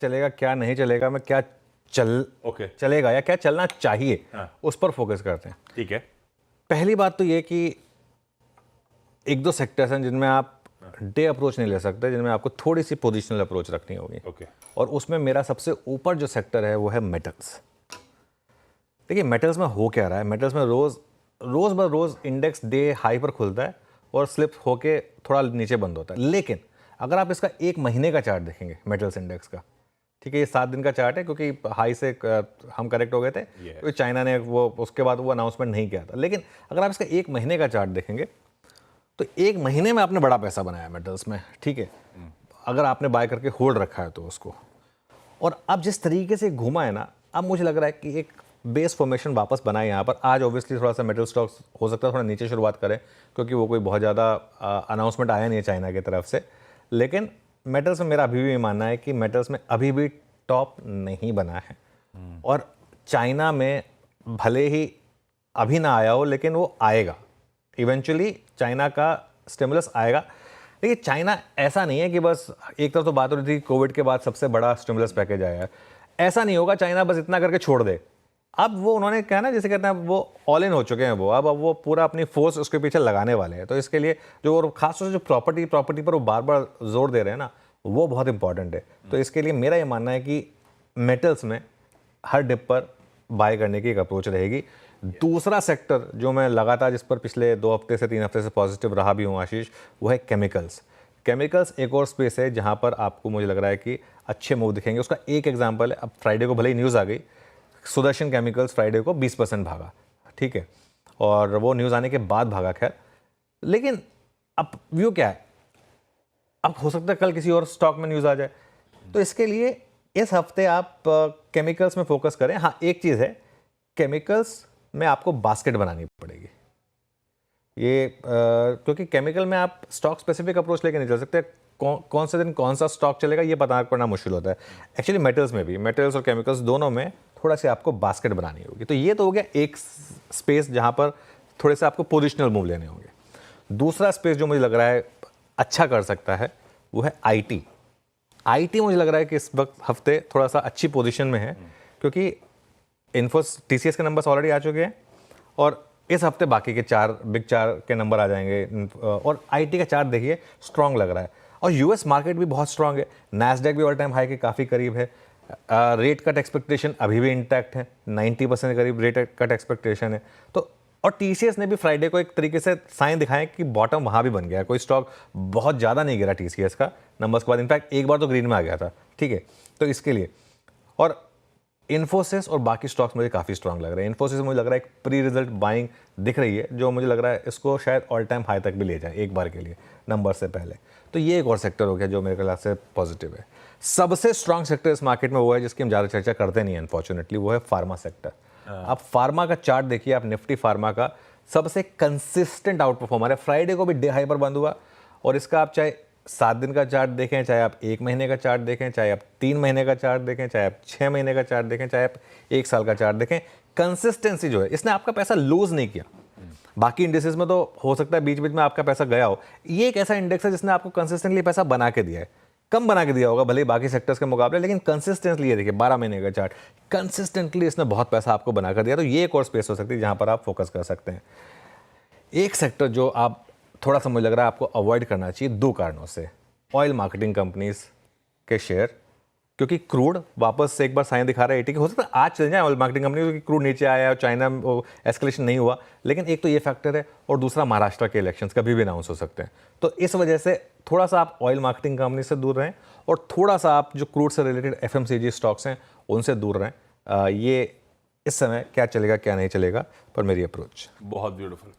चलेगा क्या नहीं चलेगा, मैं क्या चलेगा या क्या चलना चाहिए, उस पर फोकस करते हैं। ठीक है। पहली बात तो ये कि एक दो सेक्टर्स हैं जिनमें आप डे अप्रोच नहीं ले सकते, जिनमें आपको थोड़ी सी पोजिशनल अप्रोच रखनी होगी। और उसमें मेरा सबसे ऊपर जो सेक्टर है वो है मेटल्स। देखिए मेटल्स में हो क्या रहा है, मेटल्स में रोज ब रोज इंडेक्स डे हाई पर खुलता है और स्लिप होके थोड़ा नीचे बंद होता है। लेकिन अगर आप इसका एक महीने का चार्ट देखेंगे मेटल्स इंडेक्स का, ठीक है, ये 7 दिन का चार्ट है क्योंकि हाई से हम करेक्ट हो गए थे क्योंकि चाइना ने वो उसके बाद वो अनाउंसमेंट नहीं किया था। लेकिन अगर आप इसका एक महीने का चार्ट देखेंगे तो एक महीने में आपने बड़ा पैसा बनाया मेटल्स में, ठीक है, अगर आपने बाय करके होल्ड रखा है तो उसको। और अब जिस तरीके से घूमा है ना, अब मुझे लग रहा है कि एक बेस फॉर्मेशन वापस बनाए यहाँ पर। आज ऑब्वियसली थोड़ा सा मेटल स्टॉक्स हो सकता है थोड़ा नीचे शुरुआत करें क्योंकि वो कोई बहुत ज़्यादा अनाउंसमेंट आया नहीं है चाइना की तरफ से। लेकिन मेटल्स में मेरा अभी भी मानना है कि मेटल्स में अभी भी टॉप नहीं बना है। और चाइना में भले ही अभी ना आया हो लेकिन वो आएगा इवेंचुअली, चाइना का स्टिमुलस आएगा। देखिए चाइना ऐसा नहीं है कि बस एक तरफ तो बात हो रही थी कोविड के बाद सबसे बड़ा स्टिमुलस पैकेज आया है, ऐसा नहीं होगा चाइना बस इतना करके छोड़ दे। अब वो उन्होंने क्या ना, जैसे कहते हैं वो ऑल इन हो चुके हैं, वो अब वो पूरा अपनी फोर्स उसके पीछे लगाने वाले हैं। तो इसके लिए जो और खासतौर से जो प्रॉपर्टी पर वो बार बार जोर दे रहे हैं ना, वो बहुत इंपॉर्टेंट है। तो इसके लिए मेरा ये मानना है कि मेटल्स में हर डिप पर बाय करने की एक अप्रोच रहेगी। दूसरा सेक्टर जो मैं लगातार जिस पर पिछले 2 हफ्ते से 3 हफ्ते से पॉजिटिव रहा भी हूँ आशीष, वो है केमिकल्स। केमिकल्स एक और स्पेस है जहाँ पर आपको मुझे लग रहा है कि अच्छे मूव दिखेंगे। उसका एक एग्जांपल है, अब फ्राइडे को भले ही न्यूज़ आ गई, सुदर्शन केमिकल्स फ्राइडे को 20% भागा, ठीक है, और वो न्यूज़ आने के बाद भागा खैर। लेकिन अब व्यू क्या है, अब हो सकता है कल किसी और स्टॉक में न्यूज़ आ जाए। तो इसके लिए इस हफ्ते आप केमिकल्स में फोकस करें। हाँ एक चीज़ है, केमिकल्स में आपको बास्केट बनानी पड़ेगी ये क्योंकि केमिकल में आप स्टॉक स्पेसिफिक अप्रोच लेके नहीं चल सकते। कौन से दिन कौन सा स्टॉक चलेगा ये पता करना मुश्किल होता है। एक्चुअली मेटल्स में भी, मेटल्स और केमिकल्स दोनों में थोड़ा सी आपको बास्केट बनानी होगी। तो ये तो हो गया एक स्पेस जहाँ पर थोड़े से आपको पोजिशनल मूव लेने होंगे। दूसरा स्पेस जो मुझे लग रहा है अच्छा कर सकता है वो है आईटी। आईटी मुझे लग रहा है कि इस वक्त हफ्ते थोड़ा सा अच्छी पोजीशन में है क्योंकि टीसीएस के नंबर्स ऑलरेडी आ चुके हैं और इस हफ्ते बाकी के बिग 4 के नंबर आ जाएंगे। और आईटी का चार्ट देखिए स्ट्रांग लग रहा है और यूएस मार्केट भी बहुत स्ट्रांग है। नैस्डैक भी ऑल टाइम हाई के काफ़ी करीब है। रेट कट एक्सपेक्टेशन अभी भी इंटैक्ट है, 90% करीब रेट कट एक्सपेक्टेशन है। तो और टीसीएस ने भी फ्राइडे को एक तरीके से साइन दिखाएं कि बॉटम वहाँ भी बन गया है। कोई स्टॉक बहुत ज़्यादा नहीं गिरा टीसीएस का नंबर्स के बाद, इनफैक्ट एक बार तो ग्रीन में आ गया था, ठीक है। तो इसके लिए और इन्फोसिस और बाकी स्टॉक्स मुझे काफ़ी स्ट्रांग लग रहे हैं। इन्फोसिस मुझे लग रहा है एक प्री रिजल्ट बाइंग दिख रही है जो मुझे लग रहा है इसको शायद ऑल टाइम हाई तक भी ले जाए एक बार के लिए नंबर से पहले। तो ये एक और सेक्टर हो गया जो मेरे ख्याल से पॉजिटिव है। सबसे स्ट्रांग सेक्टर इस मार्केट में वो है जिसकी हम ज़्यादा चर्चा करते नहीं है अनफॉर्चुनेटली, वो है फार्मा सेक्टर। आप फार्मा का चार्ट देखिए, आप निफ्टी फार्मा का सबसे कंसिस्टेंट आउट परफॉर्मर है। फ्राइडे को भी डे हाई पर बंद हुआ और इसका आप चाहे 7 दिन का चार्ट देखें, चाहे आप 1 महीने का चार्ट देखें, चाहे आप 3 महीने का चार्ट देखें, चाहे आप 6 महीने का चार्ट देखें, चाहे आप 1 साल का चार्ट देखें, कंसिस्टेंसी जो है इसने आपका पैसा लूज नहीं किया। बाकी इंडेक्सेस में तो हो सकता है बीच बीच में आपका पैसा गया हो, ये एक ऐसा इंडेक्स है जिसने आपको कंसिस्टेंटली पैसा बना के दिया है। कम बना के दिया होगा भले बाकी सेक्टर्स के मुकाबले, लेकिन कंसिस्टेंटली ये देखिए 12 महीने का चार्ट, कंसिस्टेंटली इसने बहुत पैसा आपको बना कर दिया। तो ये एक और स्पेस हो सकती है जहां पर आप फोकस कर सकते हैं। एक सेक्टर जो आप थोड़ा सा मुझे लग रहा है आपको अवॉइड करना चाहिए 2 कारणों से, ऑयल मार्केटिंग कंपनीज के शेयर, क्योंकि क्रूड वापस से एक बार साइन दिखा रहा है 80 के, हो सकता है आज चल जाए ऑयल मार्केटिंग कंपनी क्योंकि क्रूड नीचे आया और चाइना में एस्केलेशन नहीं हुआ। लेकिन एक तो ये फैक्टर है और दूसरा महाराष्ट्र के इलेक्शंस कभी भी अनाउंस हो सकते हैं। तो इस वजह से थोड़ा सा आप ऑयल मार्केटिंग कंपनी से दूर रहें और थोड़ा सा आप जो क्रूड से रिलेटेड एफएमसीजी स्टॉक्स हैं उनसे दूर रहें। ये इस समय क्या चलेगा क्या नहीं चलेगा पर मेरी अप्रोच। बहुत ब्यूटीफुल।